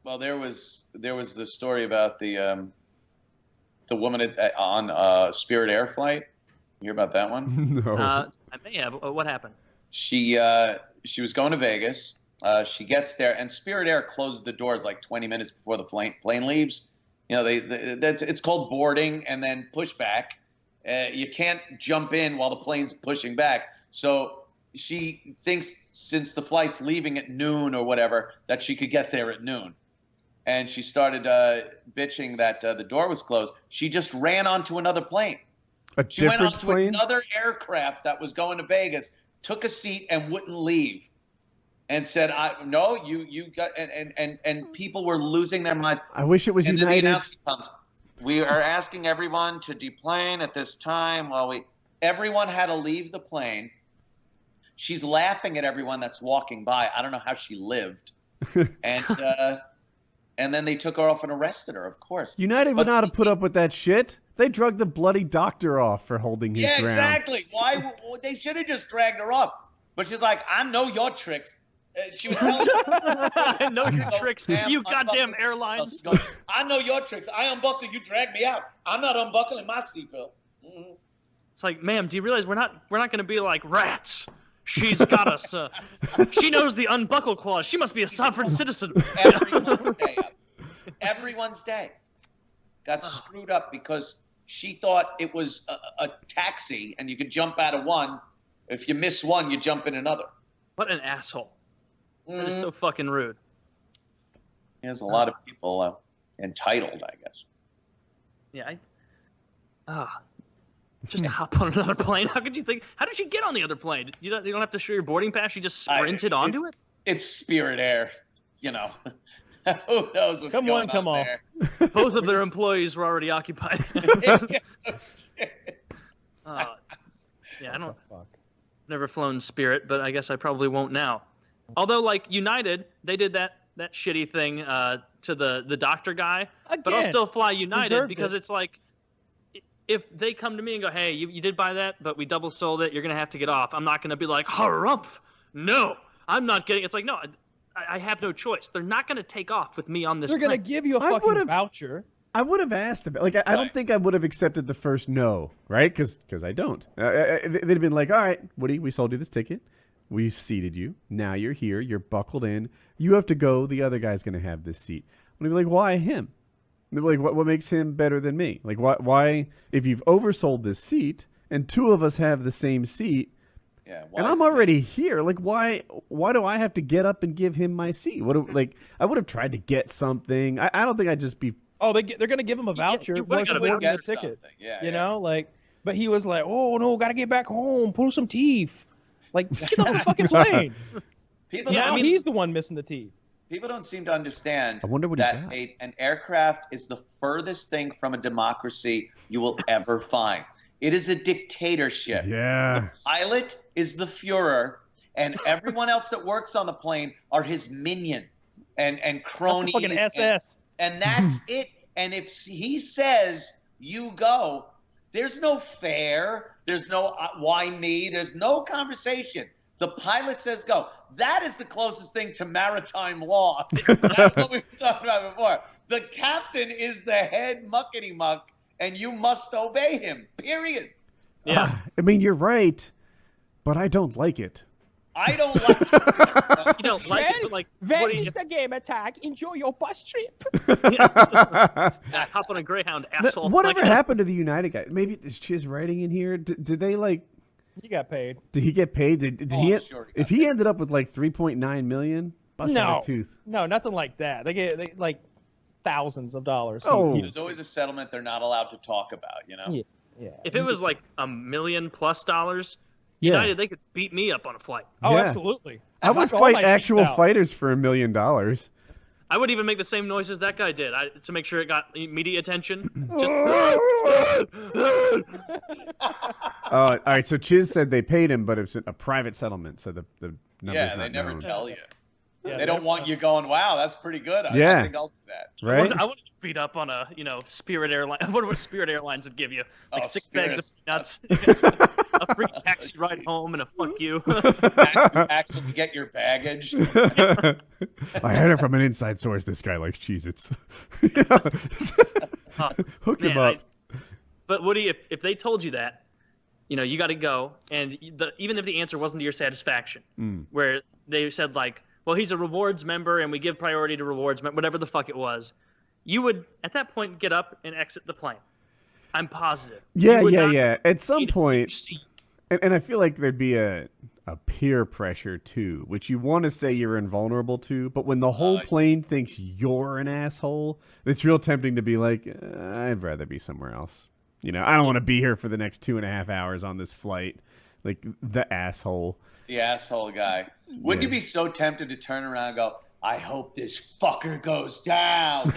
Well, there was the story about the woman on Spirit Air flight. You hear about that one? No. I may have. What happened? She was going to Vegas. She gets there, and Spirit Air closes the doors like 20 minutes before the plane leaves. You know, it's called boarding and then pushback. You can't jump in while the plane's pushing back. So she thinks since the flight's leaving at noon or whatever, that she could get there at noon. And she started bitching that the door was closed. She just ran onto another plane. She went onto another aircraft that was going to Vegas, took a seat and wouldn't leave. And said, "No, you got," and people were losing their minds. I wish it was and United. Then the announcement comes. We are asking everyone to deplane at this time. Everyone had to leave the plane. She's laughing at everyone that's walking by. I don't know how she lived. And then they took her off and arrested her. Of course, United would not have put up with that shit. They drugged the bloody doctor off for holding his ground. Yeah, exactly. Why? They should have just dragged her off. But she's like, "I know your tricks." She was telling I know your tricks, you goddamn airlines. I know your tricks. I unbuckle, you drag me out. I'm not unbuckling my seatbelt. Mm-hmm. It's like, ma'am, do you realize we're not going to be like rats? She's got us. She knows the unbuckle clause. She must be a sovereign citizen. Everyone's day got screwed up because she thought it was a taxi and you could jump out of one. If you miss one, you jump in another. What an asshole. That is so fucking rude. There's a lot of people entitled, I guess. Yeah, just to hop on another plane. How did you get on the other plane? You don't have to show your boarding pass. You just sprinted onto it? It's Spirit Air, you know. Who knows what's going on there? Both of their employees were already occupied. Yeah, I don't. Never flown Spirit, but I guess I probably won't now. Although, like United, they did that shitty thing to the doctor guy. Again, but I'll still fly United because it. it's like, if they come to me and go, "Hey, you did buy that, but we double sold it. You're gonna have to get off." I'm not gonna be like, "Harumph, no, I'm not getting." It's like, no, I have no choice. They're not geyonna take off with me on this. They're gonna give you a fucking voucher. I would have asked about, like, I don't think I would have accepted the first no, right? Because I don't. They'd have been like, "All right, Woody, we sold you this ticket. We've seated you. Now you're here. You're buckled in. You have to go. The other guy's going to have this seat." And they'd be like, "Why him?" And they'd be like, what makes him better than me? Like, why, if you've oversold this seat and two of us have the same seat, and I'm already here, like, why do I have to get up and give him my seat? I would have tried to get something. I don't think I'd just be... Oh, they're going to give him a voucher. Get ticket. Yeah, you know, like, but he was like, "Oh no, got to get back home, pull some teeth." Like, get on the fucking plane. He's the one missing the teeth. People don't seem to understand I wonder what that an aircraft is the furthest thing from a democracy you will ever find. It is a dictatorship. Yeah. The pilot is the Fuhrer, and everyone else that works on the plane are his minion and cronies. That's fucking SS. And that's it. And if he says you go, there's no fair. There's no why me. There's no conversation. The pilot says go. That is the closest thing to maritime law. That's what we were talking about before. The captain is the head muckety muck, and you must obey him, period. Yeah. I mean, you're right, but I don't like it. I don't like it. You don't like it, but like... That is the game attack. Enjoy your bus trip. Hop on a Greyhound, asshole. Whatever happened to the United guy? Maybe is Chiz writing in here? Did they like... He got paid. Did he get paid? Did he ended up with like 3.9 million? Bust out a tooth. No, nothing like that. They get like thousands of dollars. Oh. There's always a settlement they're not allowed to talk about, you know? Yeah. If it was like $1 million+ United, they could beat me up on a flight. Oh, absolutely. I would fight actual fighters for $1 million. I would even make the same noises that guy did to make sure it got media attention. All right, so Chiz said they paid him, but it's a private settlement, so the number's not they never known. tell you. Yeah, they don't want you going, "Wow, that's pretty good. I think I'll do that. Right? I want to beat up on a Spirit Airline. I wonder what Spirit Airlines would give you, like 6 bags of nuts, a free taxi ride home, and a fuck you. Actually get your baggage. I heard it from an inside source. This guy likes Cheez-Its. Hook him up. But Woody, if they told you that, you got to go, and even if the answer wasn't to your satisfaction, where they said like, well, he's a rewards member and we give priority to rewards, whatever the fuck it was, you would at that point get up and exit the plane. I'm positive. Yeah. At some point, and I feel like there'd be a peer pressure too, which you want to say you're invulnerable to, but when the whole plane thinks you're an asshole, it's real tempting to be like, I'd rather be somewhere else. I don't want to be here for the next 2.5 hours on this flight. Like the asshole. The asshole guy. Wouldn't you be so tempted to turn around and go, I hope this fucker goes down?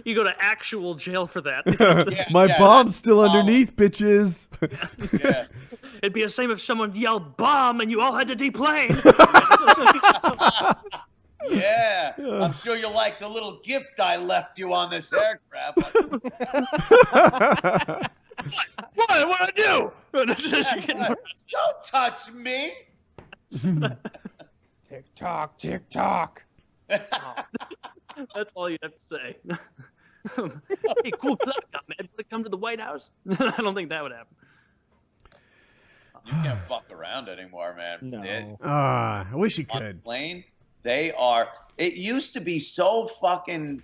You go to actual jail for that. My bomb's still underneath, bitches. Yeah. It'd be the same if someone yelled bomb and you all had to deplane. Yeah, I'm sure you'll like the little gift I left you on this aircraft. What I do? Don't touch me. Tick tock, tick tock. That's all you have to say. Hey, cool plug up, man. Want to come to the White House? I don't think that would happen. You can't fuck around anymore, man. No. I wish you On could. plane, they are. It used to be so fucking.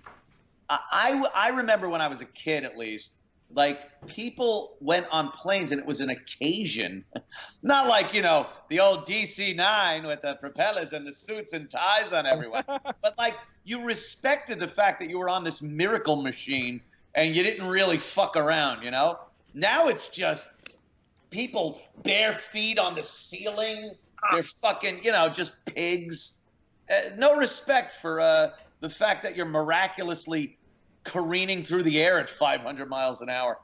I remember when I was a kid, at least. Like, people went on planes and it was an occasion. Not like, the old DC-9 with the propellers and the suits and ties on everyone. But, like, you respected the fact that you were on this miracle machine and you didn't really fuck around, Now it's just people bare feet on the ceiling. They're fucking, just pigs. No respect for the fact that you're miraculously careening through the air at 500 miles an hour.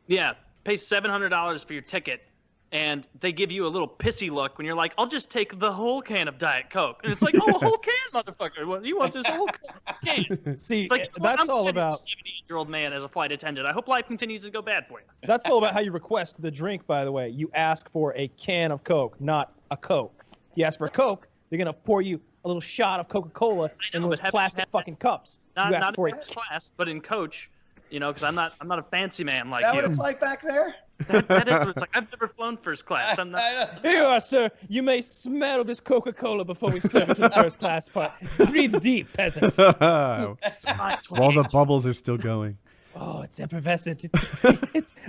Yeah, pay $700 for your ticket, and they give you a little pissy look when you're like, I'll just take the whole can of Diet Coke. And it's like, oh, a whole can, motherfucker. Well, he wants this whole can. See, it's like, that's all about... a 78-year-old man as a flight attendant. I hope life continues to go bad for you. That's all about how you request the drink, by the way. You ask for a can of Coke, not a Coke. You ask for a Coke, they're going to pour you a little shot of Coca-Cola in those plastic fucking cups. Not in first class, but in coach, because I'm not a fancy man like you. Is that what it's like back there? That is what it's like. I've never flown first class. I'm not. Here you are, sir. You may smell this Coca-Cola before we serve it to the first class part. Breathe deep, peasant. While the bubbles are still going. Oh, it's effervescent.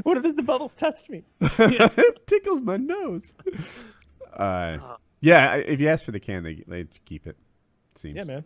What if the bubbles touched me? It tickles my nose. Yeah, if you ask for the can, they keep it. Seems. Yeah, man.